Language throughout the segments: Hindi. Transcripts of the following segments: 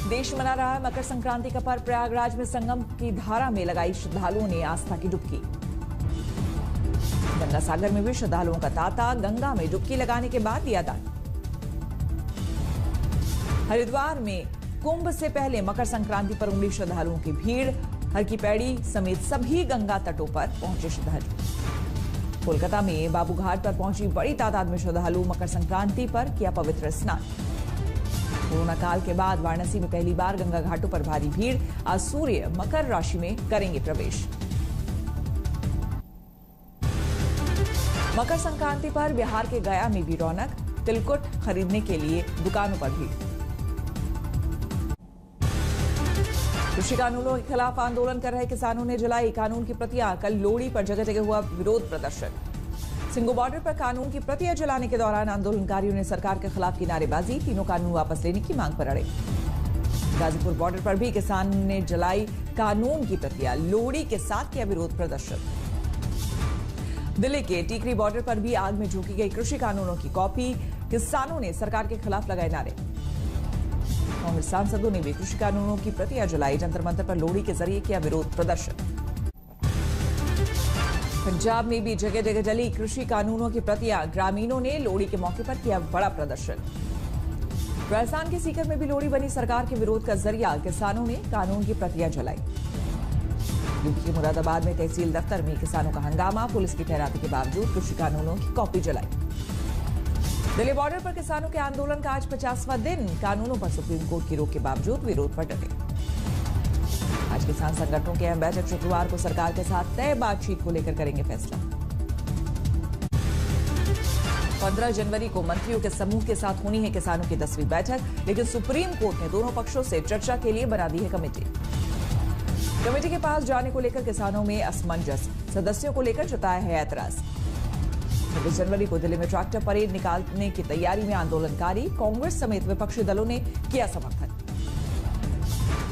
देश मना रहा है मकर संक्रांति का पर्व। प्रयागराज में संगम की धारा में लगाई श्रद्धालुओं ने आस्था की डुबकी। गंगा सागर में भी श्रद्धालुओं का तांता। गंगा में डुबकी लगाने के बाद दिया दान। हरिद्वार में कुंभ से पहले मकर संक्रांति पर उमड़ी श्रद्धालुओं की भीड़। हर की पैड़ी समेत सभी गंगा तटों पर पहुंचे श्रद्धालु। कोलकाता में बाबू घाट पर पहुंची बड़ी तादाद में श्रद्धालु। मकर संक्रांति पर किया पवित्र स्नान। कोरोना काल के बाद वाराणसी में पहली बार गंगा घाटों पर भारी भीड़। आज सूर्य मकर राशि में करेंगे प्रवेश। मकर संक्रांति पर बिहार के गया में भी रौनक। तिलकुट खरीदने के लिए दुकानों पर भीड़। कृषि कानूनों के खिलाफ आंदोलन कर रहे किसानों ने जलाई कानून की प्रतियां। कल लोहड़ी पर जगह जगह हुआ विरोध प्रदर्शन। सिंगू बॉर्डर पर कानून की प्रतियां जलाने के दौरान आंदोलनकारियों ने सरकार के खिलाफ की नारेबाजी। तीनों कानून वापस लेने की मांग पर अड़े। गाजीपुर बॉर्डर पर भी किसान ने जलाई कानून की प्रतियां। लोहड़ी के साथ किया विरोध प्रदर्शन। दिल्ली के टीकरी बॉर्डर पर भी आग में झोंकी गई कृषि कानूनों की कॉपी। किसानों ने सरकार के खिलाफ लगाए नारे। कांग्रेस सांसदों ने भी कृषि कानूनों की प्रतियां जलाई। जंतर मंतर पर लोहड़ी के जरिए किया विरोध प्रदर्शन। पंजाब में भी जगह जगह जली कृषि कानूनों की प्रतियां। ग्रामीणों ने लोहड़ी के मौके पर किया बड़ा प्रदर्शन। राजस्थान के सीकर में भी लोहड़ी बनी सरकार के विरोध का जरिया। किसानों ने कानून की प्रतियां जलाई। यूपी के मुरादाबाद में तहसील दफ्तर में किसानों का हंगामा। पुलिस की तैनाती के बावजूद कृषि कानूनों की कॉपी जलाई। दिल्ली बॉर्डर पर किसानों के आंदोलन का आज 50वां दिन। कानूनों पर सुप्रीम कोर्ट की रोक के बावजूद विरोध पर डटे। आज किसान संगठनों की अहम बैठक। शुक्रवार को सरकार के साथ तय बातचीत को लेकर करेंगे फैसला। 15 जनवरी को मंत्रियों के समूह के साथ होनी है किसानों की 10वीं बैठक। लेकिन सुप्रीम कोर्ट ने दोनों पक्षों से चर्चा के लिए बना दी है कमेटी। कमेटी के पास जाने को लेकर किसानों में असमंजस। सदस्यों को लेकर जताया है ऐतराज। 26 जनवरी को दिल्ली में ट्रैक्टर परेड निकालने की तैयारी में आंदोलनकारी। कांग्रेस समेत विपक्षी दलों ने किया समर्थन।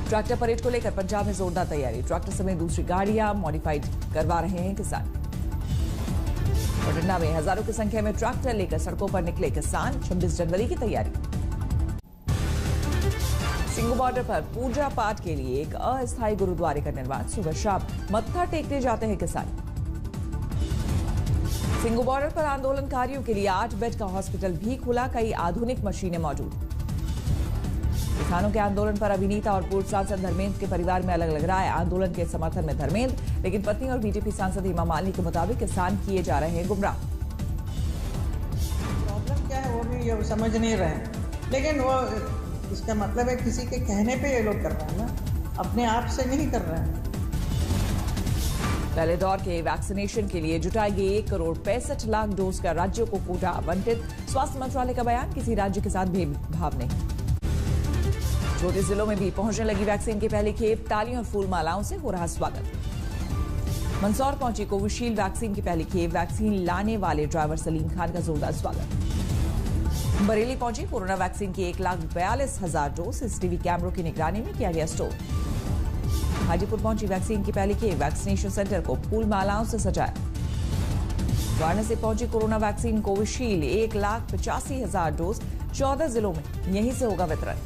ट्रैक्टर परेड को लेकर पंजाब में जोरदार तैयारी। ट्रैक्टर समेत दूसरी गाड़ियां मॉडिफाइड करवा रहे हैं किसान। बठिंडा में हजारों की संख्या में ट्रैक्टर लेकर सड़कों पर निकले किसान। 26 जनवरी की तैयारी। सिंगू बॉर्डर पर पूजा पाठ के लिए एक अस्थायी गुरुद्वारे का निर्माण। सुबह शाम मत्था टेकने जाते हैं किसान। सिंगू बॉर्डर पर आंदोलनकारियों के लिए 8 बेड का हॉस्पिटल भी खुला। कई आधुनिक मशीनें मौजूद। किसानों के आंदोलन पर अभिनेता और पूर्व सांसद धर्मेंद्र के परिवार में अलग अलग राय। आंदोलन के समर्थन में धर्मेंद्र, लेकिन पत्नी और बीजेपी सांसद हेमा मालिनी के मुताबिक किसान किए जा रहे हैं गुमराह। प्रॉब्लम क्या है वो भी ये समझ नहीं रहे हैं। लेकिन वो इसका मतलब है किसी के कहने पे ये लोग कर रहे हैं ना, अपने आप से नहीं कर रहे हैं। पहले दौर के वैक्सीनेशन के लिए जुटाई गई 1 करोड़ 65 लाख डोज का राज्यों को कोटा आवंटित। स्वास्थ्य मंत्रालय का बयान। किसी राज्य के साथ भेदभाव नहीं। छोटे जिलों में भी पहुंचने लगी वैक्सीन की पहली खेप। तालियों और फूल मालाओं से हो रहा स्वागत। मंदसौर पहुंची कोविशील्ड वैक्सीन की पहली खेप। वैक्सीन लाने वाले ड्राइवर सलीम खान का जोरदार स्वागत। बरेली पहुंची कोरोना वैक्सीन की 1,42,000 डोज। सीसीटीवी कैमरों की निगरानी में किया गया स्टोर। हाजीपुर पहुंची वैक्सीन की पहली खेप। वैक्सीनेशन सेंटर को फूल मालाओं से सजाया। वाराणसी पहुंची कोरोना वैक्सीन कोविशील्ड 1,85,000 डोज। 14 जिलों में यहीं से होगा वितरण।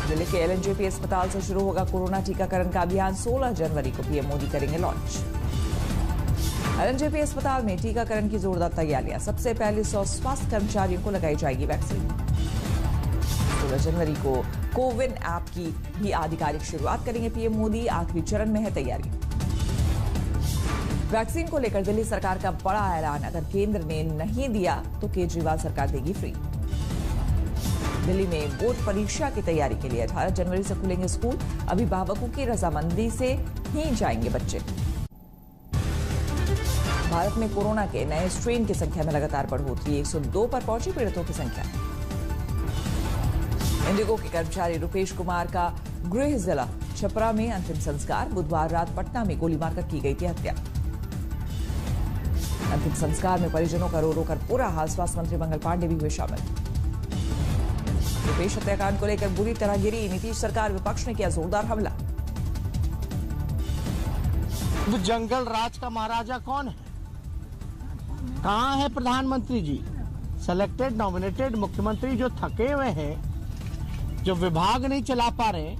दिल्ली के एलएनजेपी अस्पताल से शुरू होगा कोरोना टीकाकरण का अभियान। 16 जनवरी को पीएम मोदी करेंगे लॉन्च। एलएनजेपी अस्पताल में टीकाकरण की जोरदार तैयारियां। सबसे पहले 100 स्वास्थ्य कर्मचारियों को लगाई जाएगी वैक्सीन। 16 जनवरी को कोविन ऐप की भी आधिकारिक शुरुआत करेंगे पीएम मोदी। आखिरी चरण में है तैयारी। वैक्सीन को लेकर दिल्ली सरकार का बड़ा ऐलान। अगर केंद्र ने नहीं दिया तो केजरीवाल सरकार देगी फ्री। दिल्ली में बोर्ड परीक्षा की तैयारी के लिए 18 जनवरी से खुलेंगे स्कूल। अभिभावकों की रजामंदी से ही जाएंगे बच्चे। भारत में कोरोना के नए स्ट्रेन की संख्या में लगातार बढ़ोतरी। 102 पर पहुंची पीड़ितों की संख्या। इंडिगो के कर्मचारी रुपेश कुमार का गृह जिला छपरा में अंतिम संस्कार। बुधवार रात पटना में गोली मारकर की गई थी हत्या। अंतिम संस्कार में परिजनों का रो रो कर पूरा हाल। स्वास्थ्य मंत्री मंगल पांडे भी हुए शामिल। रुपेश हत्याकांड को लेकर बुरी तरह गिरी नीतीश सरकार। विपक्ष ने किया जोरदार हमला। तो जंगल राज का महाराजा कौन है? कहाँ है प्रधानमंत्री जी? सिलेक्टेड नॉमिनेटेड मुख्यमंत्री जो थके हुए हैं जो विभाग नहीं चला पा रहे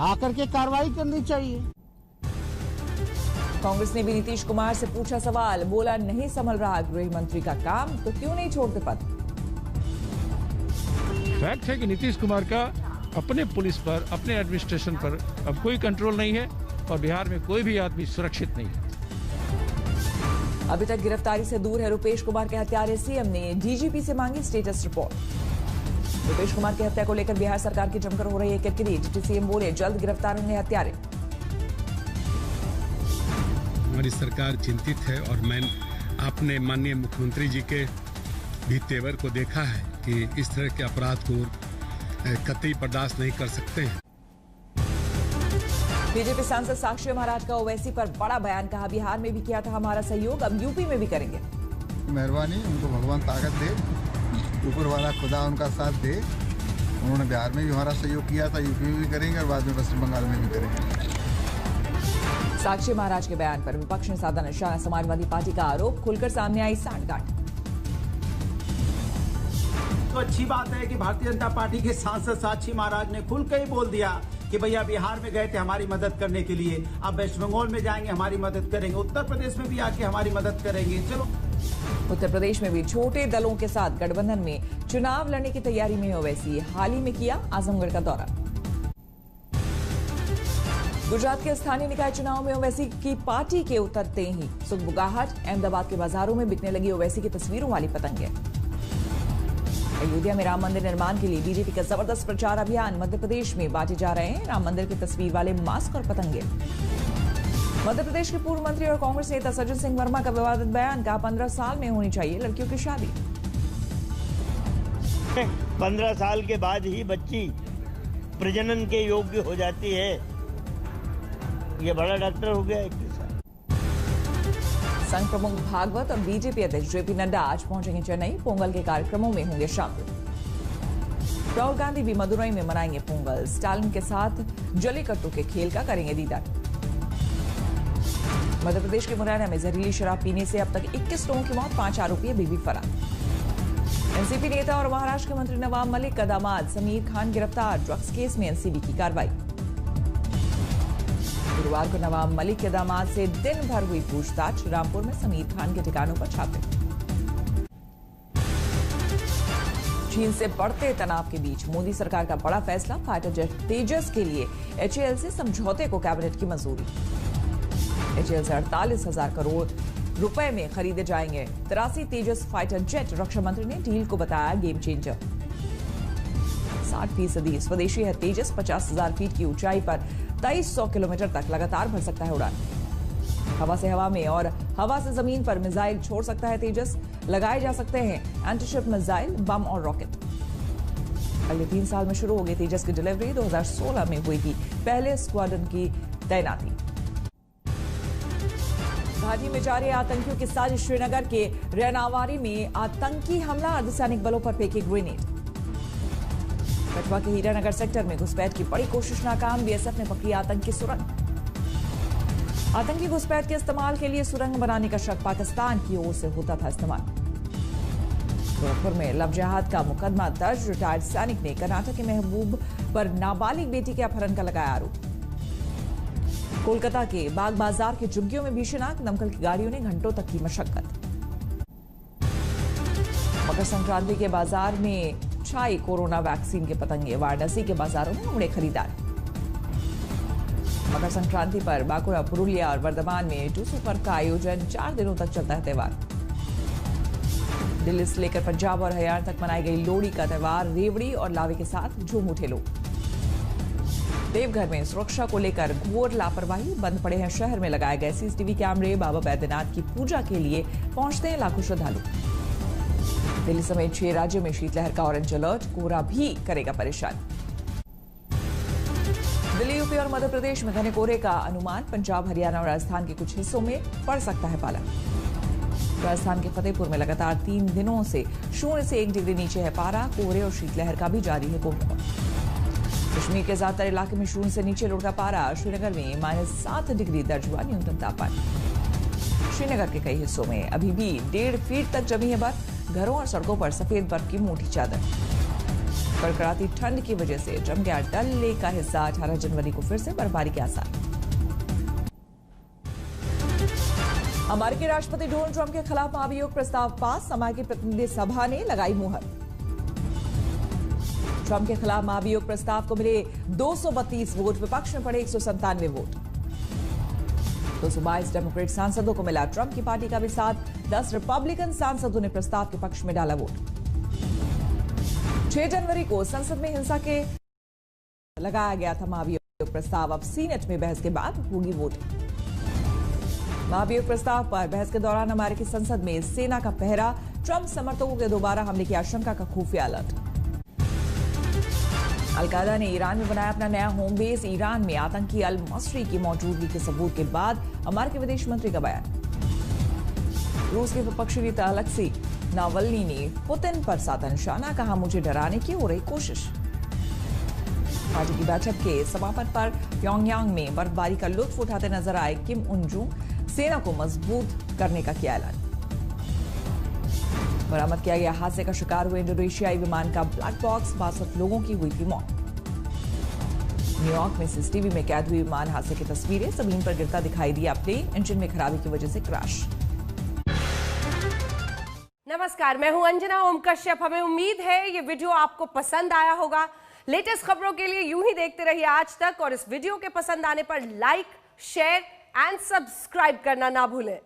आकर के कार्रवाई करनी चाहिए। कांग्रेस ने भी नीतीश कुमार से पूछा सवाल, बोला नहीं संभल रहा गृह मंत्री का काम तो क्यों नहीं छोड़ते पद। फैक्ट है कि नीतीश कुमार का अपने पुलिस पर, अपने एडमिनिस्ट्रेशन पर अब कोई कंट्रोल नहीं है और बिहार में कोई भी आदमी सुरक्षित नहीं है। अभी तक गिरफ्तारी से दूर है रुपेश कुमार के हत्यारे। सीएम ने डीजीपी से मांगी स्टेटस रिपोर्ट। रुपेश कुमार की हत्या को लेकर बिहार सरकार की जमकर हो रही है किरकिरी। डिप्टी सीएम बोले जल्द गिरफ्तार होंगे हत्यारे। हमारी सरकार चिंतित है और मैं आपने माननीय मुख्यमंत्री जी के भी तेवर को देखा है कि इस तरह के अपराध को कतई बर्दाश्त नहीं कर सकते हैं। बीजेपी सांसद साक्षी महाराज का ओवैसी पर बड़ा बयान, कहा बिहार में भी किया था हमारा सहयोग, अब यूपी में भी करेंगे। मेहरबानी, उनको भगवान ताकत दे, ऊपर वाला खुदा उनका साथ दे। उन्होंने बिहार में भी हमारा सहयोग किया था, यूपी में भी करेंगे और बाद में पश्चिम बंगाल में भी करेंगे। साक्षी महाराज के बयान पर विपक्ष ने साधा निशाना। समाजवादी पार्टी का आरोप, खुलकर सामने आई सांठगांठ। तो अच्छी बात है कि भारतीय जनता पार्टी के सांसद साक्षी महाराज ने खुल के ही बोल दिया कि भैया बिहार में गए थे हमारी मदद करने के लिए, अब वेस्ट बंगाल में जाएंगे हमारी मदद करेंगे, उत्तर प्रदेश में भी आके हमारी मदद करेंगे। चलो, उत्तर प्रदेश में भी छोटे दलों के साथ गठबंधन में चुनाव लड़ने की तैयारी में ओवैसी। हाल ही में किया आजमगढ़ का दौरा। गुजरात के स्थानीय निकाय चुनाव में ओवैसी की पार्टी के उतरते ही सुगबुगाहट। अहमदाबाद के बाजारों में बिकने लगी ओवैसी की तस्वीरों वाली पतंगे। अयोध्या में राम मंदिर निर्माण के लिए बीजेपी का जबरदस्त प्रचार अभियान। मध्य प्रदेश में बांटे जा रहे हैं राम मंदिर की तस्वीर वाले मास्क और पतंगे। मध्य प्रदेश के पूर्व मंत्री और कांग्रेस नेता सज्जन सिंह वर्मा का विवादित बयान, कहा 15 साल में होनी चाहिए लड़कियों की शादी। 15 साल के बाद ही बच्ची प्रजनन के योग्य हो जाती है। ये बड़ा डॉक्टर हो गया एक साथ। संघ प्रमुख भागवत और बीजेपी अध्यक्ष जेपी नड्डा आज पहुंचेंगे चेन्नई। पोंगल के कार्यक्रमों में होंगे शामिल। राहुल गांधी भी मदुरई में मनाएंगे पोंगल। स्टालिन के साथ जलीकट्टू के खेल का करेंगे दीदार। मध्य प्रदेश के मुरैना में जहरीली शराब पीने से अब तक 21 लोगों की मौत, 5 आरोपी अभी भी फरार। एनसीपी नेता और महाराष्ट्र के मंत्री नवाब मलिक का दामाद समीर खान गिरफ्तार। ड्रग्स केस में एनसीबी की कार्रवाई। गुरुवार को नवाब मलिक के दामाद से दिन भर हुई पूछताछ। रामपुर में समीर खान के ठिकानों पर छापे। चीन से बढ़ते तनाव के बीच मोदी सरकार का बड़ा फैसला। फाइटर जेट तेजस के लिए एचएएल से समझौते को कैबिनेट की मंजूरी। एचएएल से 48,000 करोड़ रुपए में खरीदे जाएंगे 83 तेजस फाइटर जेट। रक्षा मंत्री ने डील को बताया गेम चेंजर। 60% स्वदेशी है तेजस। 50,000 फीट की ऊंचाई पर 2300 किलोमीटर तक लगातार भर सकता है उड़ान। हवा से हवा में और हवा से जमीन पर मिसाइल छोड़ सकता है तेजस। लगाए जा सकते हैं एंटीशिप मिसाइल, बम और रॉकेट। अगले 3 साल में शुरू होगी तेजस की डिलीवरी। 2016 में हुई थी पहले स्क्वाड्रन की तैनाती। घाटी में जारी आतंकियों की साजिश। श्रीनगर के रैनावारी में आतंकी हमला। अर्धसैनिक बलों पर फेंके ग्रेनेड। कठुआ के हीरानगर सेक्टर में घुसपैठ की बड़ी कोशिश नाकाम। बीएसएफ ने पकड़ी आतंकी सुरंग। आतंकी घुसपैठ के इस्तेमाल के लिए सुरंग बनाने का शक पाकिस्तान की ओर से होता था इस्तेमाल। गोरखपुर में लव जिहाद का मुकदमा दर्ज। रिटायर्ड सैनिक ने कर्नाटक के महबूब पर नाबालिग बेटी के अपहरण का लगाया आरोप। कोलकाता के बाग बाजार के झुग्गियों में भीषण आग। दमकल की गाड़ियों ने घंटों तक की मशक्कत। मकर संक्रांति के बाजार में छाई कोरोना वैक्सीन के पतंगे। वाराणसी के बाजारों में उमड़े खरीदार। मकर संक्रांति पर बांकुड़ा, पुरुलिया और वर्धमान में टूसू पर्व का आयोजन। 4 दिनों तक चलता है त्योहार। दिल्ली से लेकर पंजाब और हरियाणा तक मनाई गई लोहड़ी का त्योहार। रेवड़ी और लावे के साथ झूम उठे लोग। देवघर में सुरक्षा को लेकर घोर लापरवाही। बंद पड़े हैं शहर में लगाए गए सीसीटीवी कैमरे। बाबा बैद्यनाथ की पूजा के लिए पहुंचते हैं लाखों श्रद्धालु। दिल्ली समेत 6 राज्यों में शीतलहर का ऑरेंज अलर्ट। कोहरा भी करेगा परेशान। दिल्ली, यूपी और मध्य प्रदेश में घने कोहरे का अनुमान। पंजाब, हरियाणा और राजस्थान के कुछ हिस्सों में पड़ सकता है पाला। राजस्थान के फतेहपुर में लगातार 3 दिनों से 0 से 1 डिग्री नीचे है पारा। कोहरे और शीतलहर का भी जारी है कोहरा। कश्मीर के ज्यादातर इलाके में 0 से नीचे लुढ़का पारा। श्रीनगर में -7 डिग्री दर्ज हुआ न्यूनतम तापमान। श्रीनगर के कई हिस्सों में अभी भी 1.5 फीट तक जमी है बर्फ। घरों और सड़कों पर सफेद बर्फ की मोटी चादर। कड़कड़ाती ठंड की वजह से जम गया डल लेक का हिस्सा। 18 जनवरी को फिर से बर्फबारी के आसार। अमेरिकी राष्ट्रपति डोनाल्ड ट्रंप के खिलाफ महाभियोग प्रस्ताव पास। अमेरिकी प्रतिनिधि सभा ने लगाई मुहर। ट्रंप के खिलाफ महाभियोग प्रस्ताव को मिले 232 वोट, विपक्ष में पड़े 197 वोट। 222 डेमोक्रेट सांसदों को मिला ट्रंप की पार्टी का भी साथ। 10 रिपब्लिकन सांसदों ने प्रस्ताव के पक्ष में डाला वोट। 6 जनवरी को संसद में हिंसा के लगाया गया था महाभियोग प्रस्ताव। अब सीनेट में बहस के बाद होगी वोट। महाभियोग प्रस्ताव पर बहस के दौरान अमेरिकी संसद में सेना का पहरा। ट्रंप समर्थकों के दोबारा हमले की आशंका का खुफिया अलर्ट। अलकायदा ने ईरान में बनाया अपना नया होम बेस। ईरान में आतंकी अल मसरी की मौजूदगी के सबूत के बाद अमेरिकी विदेश मंत्री का बयान। रूस के विपक्षी नेता अलेक्सी नावल्नी ने पुतिन पर साधा निशाना, कहा मुझे डराने की हो रही कोशिश। पार्टी की बैठक के समापन पर प्योंगयांग में बर्फबारी का लुत्फ उठाते नजर आए किम उन जू। सेना को मजबूत करने का किया ऐलान। बरामद किया गया हादसे का शिकार हुए इंडोनेशियाई विमान का ब्लैक बॉक्स। 62 लोगों की हुई थी मौत। न्यूयॉर्क में सीसीटीवी में कैद हुई विमान हादसे की तस्वीरें। जमीन पर गिरता दिखाई दिया प्लेन। इंजन में खराबी की वजह से क्रैश। नमस्कार, मैं हूं अंजना ओम कश्यप। हमें उम्मीद है ये वीडियो आपको पसंद आया होगा। लेटेस्ट खबरों के लिए यूं ही देखते रहिए आज तक, और इस वीडियो के पसंद आने पर लाइक, शेयर एंड सब्सक्राइब करना ना भूलें।